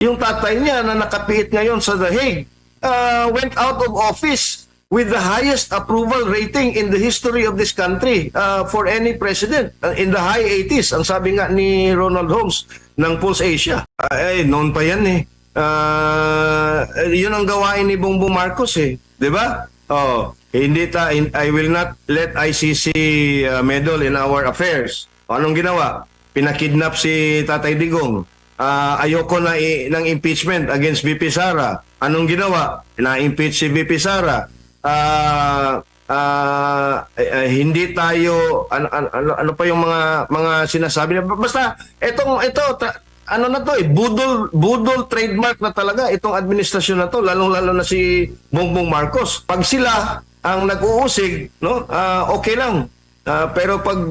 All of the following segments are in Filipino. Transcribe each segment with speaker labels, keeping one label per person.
Speaker 1: yung tatay niya na nakapiit ngayon sa The Hague, went out of office with the highest approval rating in the history of this country for any president. In the high 80s, ang sabi nga ni Ronald Holmes ng Pulse Asia. Noon pa yan eh. Yun ang gawain ni Bongbong Marcos eh. Di ba? I will not let ICC meddle in our affairs. Anong ginawa? Pinakidnap si Tatay Digong. Ayoko na ng impeachment against VP Sara. Anong ginawa? Na-impeach si VP Sara. Hindi tayo ano pa yung mga sinasabi na basta ito ano na to budol trademark na talaga itong administrasyon na to, lalong-lalo na si Bongbong Marcos. Pag sila ang nag-uusig, no, okay lang. Pero pag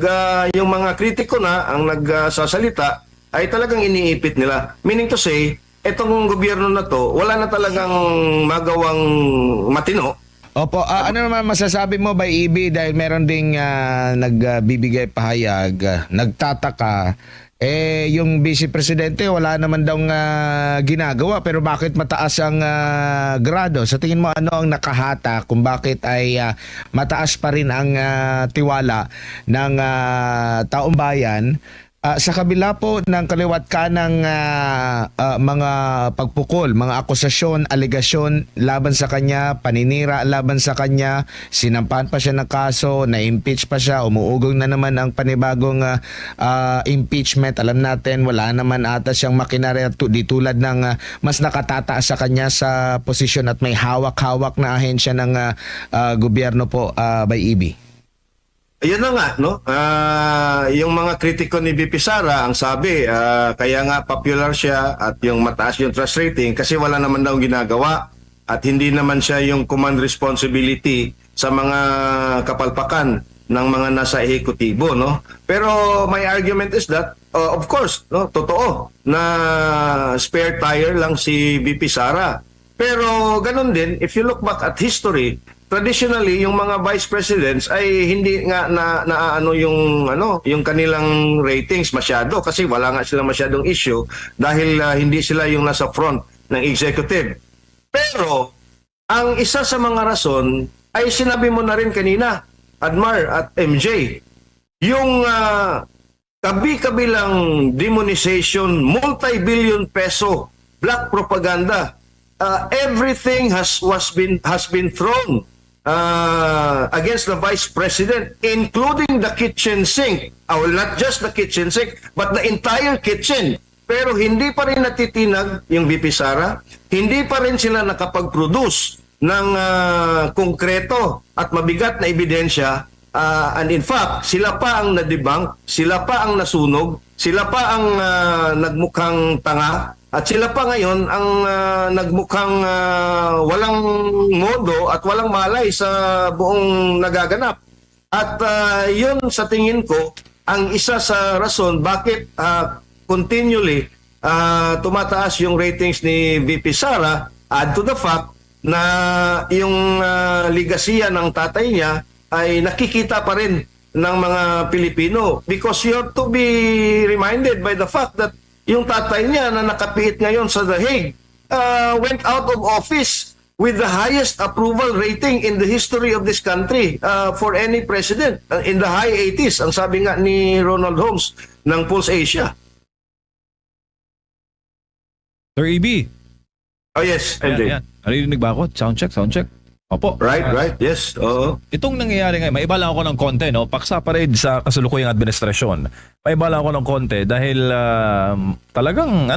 Speaker 1: yung mga kritiko na ang nagsasalita, ay talagang iniipit nila. Meaning to say, itong gobyerno na to, wala na talagang magawang matino.
Speaker 2: Opo, ano naman masasabi mo by EB dahil meron ding nagbibigay pahayag, nagtataka, yung Vice Presidente wala naman daw ginagawa pero bakit mataas ang grado? Sa tingin mo ano ang nakahata kung bakit ay mataas pa rin ang tiwala ng taong bayan? Sa kabila po ng kaliwat kanang mga pagpukol, mga akusasyon, alegasyon laban sa kanya, paninira laban sa kanya, sinampahan pa siya ng kaso, na-impeach pa siya, umuugong na naman ang panibagong impeachment. Alam natin, wala naman ata siyang makinarya di tulad ng mas nakatataas sa kanya sa posisyon at may hawak-hawak na ahensya ng gobyerno po by EB.
Speaker 1: Ayun na nga, no? Yung mga kritiko ni VP Sara, ang sabi, kaya nga popular siya at yung mataas yung trust rating kasi wala naman daw ginagawa at hindi naman siya yung command responsibility sa mga kapalpakan ng mga nasa ehekutibo, no? Pero my argument is that, of course, no, totoo na spare tire lang si VP Sara. Pero ganun din, if you look back at history, traditionally yung mga vice presidents ay hindi nga yung kanilang ratings masyado kasi wala nga silang masyadong issue dahil hindi sila yung nasa front ng executive. Pero ang isa sa mga rason ay sinabi mo na rin kanina, Admar at MJ, yung kabi-kabilang demonization, multi-billion peso black propaganda. Everything has been thrown against the Vice President, including the kitchen sink. Well, not just the kitchen sink, but the entire kitchen. Pero hindi pa rin natitinag yung VP Sara, hindi pa rin sila nakapag-produce ng konkreto at mabigat na ebidensya. And in fact, sila pa ang nadibang, sila pa ang nasunog, sila pa ang nagmukhang tanga, at sila pa ngayon ang nagmukhang walang modo at walang malay sa buong nagaganap. At yun sa tingin ko ang isa sa rason bakit continually tumataas yung ratings ni VP Sara, add to the fact na yung ligasiya ng tatay niya ay nakikita pa rin ng mga Pilipino. Because you have to be reminded by the fact that yung tatay niya na nakapiit ngayon sa The Hague went out of office with the highest approval rating in the history of this country for any president. In the high 80s, ang sabi nga ni Ronald Holmes ng Pulse Asia.
Speaker 3: Sir EB.
Speaker 1: Oh yes,
Speaker 3: Ayan. Narinig ba ako? Sound check. Opo.
Speaker 1: Right, yes. Oo.
Speaker 3: Itong nangyayari ngayon, maiba lang ako ng konti, no? Paksa pa rin sa kasalukuyang administrasyon. Maiba lang ako ng konti dahil talagang,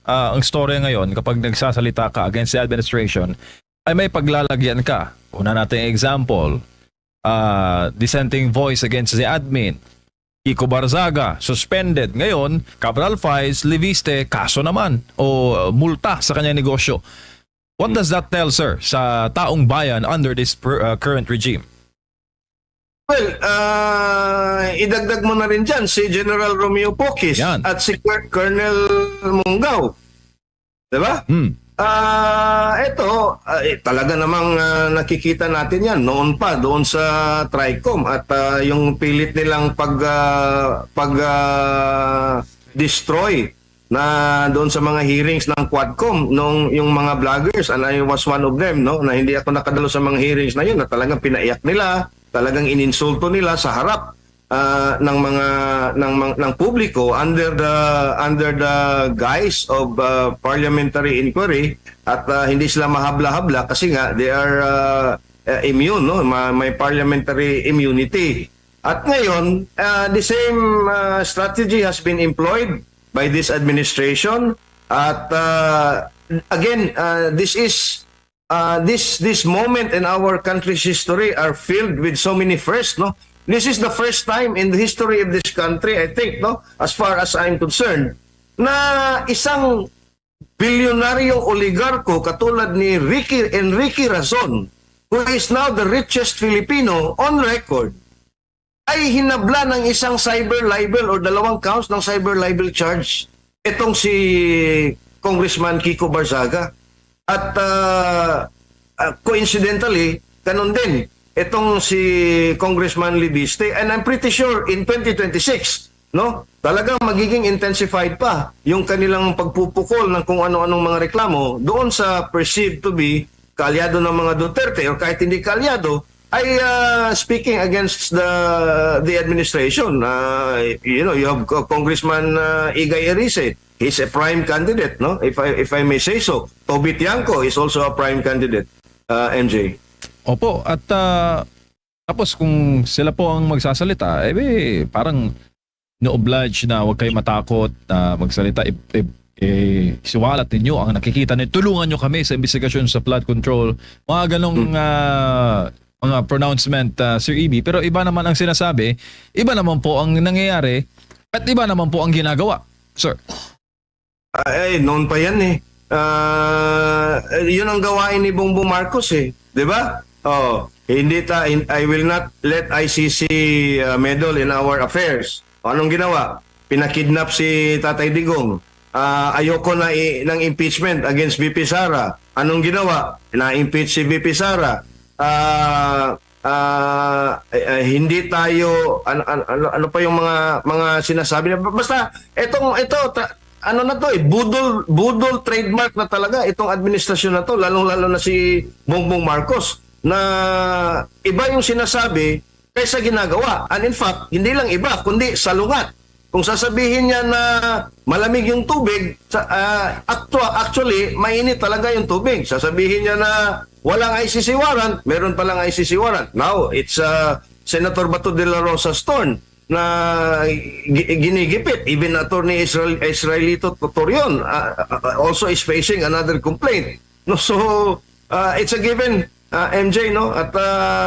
Speaker 3: ang story ngayon, kapag nagsasalita ka against the administration, ay may paglalagyan ka. Una natin example, dissenting voice against the admin. Kiko Barzaga, suspended. Ngayon, Cabral Files, Leviste, kaso naman o multa sa kanyang negosyo. What does that tell, sir, sa taong bayan under this current regime?
Speaker 1: Well, idagdag mo na rin dyan si General Romeo Pocis at si Colonel Munggaw. Diba? Ito, talaga namang nakikita natin yan noon pa doon sa TRICOM at yung pilit nilang pag-destroy na doon sa mga hearings ng Quadcom nung yung mga vloggers, and I was one of them, no, na hindi ako nakadalo sa mga hearings na yun, na talagang pinaiyak nila, talagang ininsulto nila sa harap ng publiko under the guise of parliamentary inquiry, at hindi sila mahabla-habla kasi nga they are immune, no, may parliamentary immunity. At ngayon, the same strategy has been employed by this administration, at again, this moment in our country's history are filled with so many firsts, no. This is the first time in the history of this country, I think, no, as far as I'm concerned, na isang bilyonaryong oligarko katulad ni Enrique Razon, who is now the richest Filipino on record, ay hinabla ng isang cyber libel or 2 counts ng cyber libel charge itong si Congressman Kiko Barzaga. At coincidentally, ganun din itong si Congressman Libiste, and I'm pretty sure in 2026, no, talagang magiging intensified pa yung kanilang pagpupukol ng kung ano-anong mga reklamo doon sa perceived to be kaalyado ng mga Duterte, o kahit hindi kaalyado, ay speaking against the administration. You know, you have Congressman Igay Erice. He's a prime candidate, no? If I may say so. Toby Tiangco is also a prime candidate, MJ.
Speaker 3: Opo, at tapos kung sila po ang magsasalita, parang no-oblige na huwag kayo matakot na magsalita. Siwalat ninyo ang nakikita ninyo. Tulungan nyo kami sa investigasyon sa flood control. Mga ganong mga pronouncement, Sir EB. Pero iba naman ang sinasabi, iba naman po ang nangyayari, at iba naman po ang ginagawa, sir.
Speaker 1: Noon pa yan eh. Yun ang gawain ni Bongbong Marcos eh. Di ba? I will not let ICC meddle in our affairs. Anong ginawa? Pinakidnap si Tatay Digong. Ayoko na ng impeachment against VP Sara. Anong ginawa? Na-impeach si VP Sara. Hindi tayo ano pa yung mga sinasabi niya. Basta ano na to budol trademark na talaga itong administrasyon na to, lalong-lalo na si Bongbong Marcos, na iba yung sinasabi kaysa ginagawa. And in fact, hindi lang iba kundi salungat. Kung sasabihin niya na malamig yung tubig, actually, mainit talaga yung tubig. Sasabihin niya na walang ICC warrant, meron palang ICC warrant. Now, it's Senator Bato de la Rosa's turn na ginigipit. Even Attorney Israelito Totorion also is facing another complaint. No, so, it's a given, MJ, no? At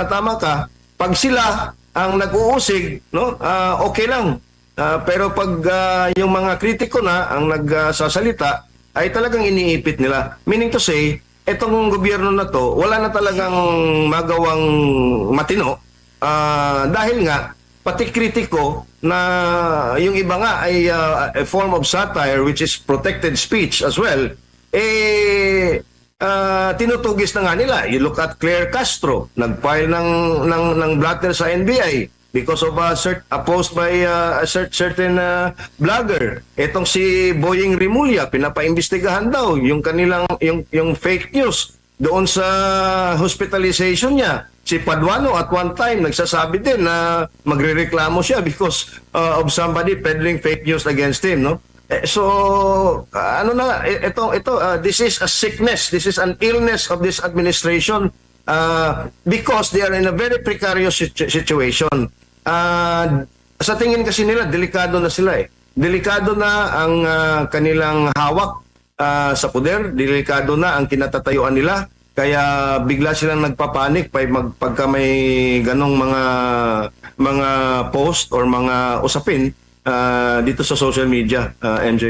Speaker 1: tama ka, pag sila ang nag-uusig, no, okay lang. Pero pag yung mga kritiko na ang nagsasalita, ay talagang iniipit nila. Meaning to say, etong gobyerno na to, wala na talagang magawang matino, dahil nga, pati kritiko na yung iba nga ay a form of satire, which is protected speech as well, tinutugis na nga nila. You look at Claire Castro, nag-file ng blatter sa NBI because of a post by a certain blogger. Etong si Boying Rimulya, pinapaimbestigahan daw yung kanilang yung fake news doon sa hospitalization niya. Si Paduano at one time nagsasabi din na magrereklamo siya because of somebody peddling fake news against him, no? So this is a sickness, this is an illness of this administration, because they are in a very precarious situation. Sa tingin kasi nila, delikado na sila eh. Delikado na ang kanilang hawak sa poder, delikado na ang kinatatayuan nila, kaya bigla silang nagpapanik pagka may ganong mga post or mga usapin dito sa social media, MJ.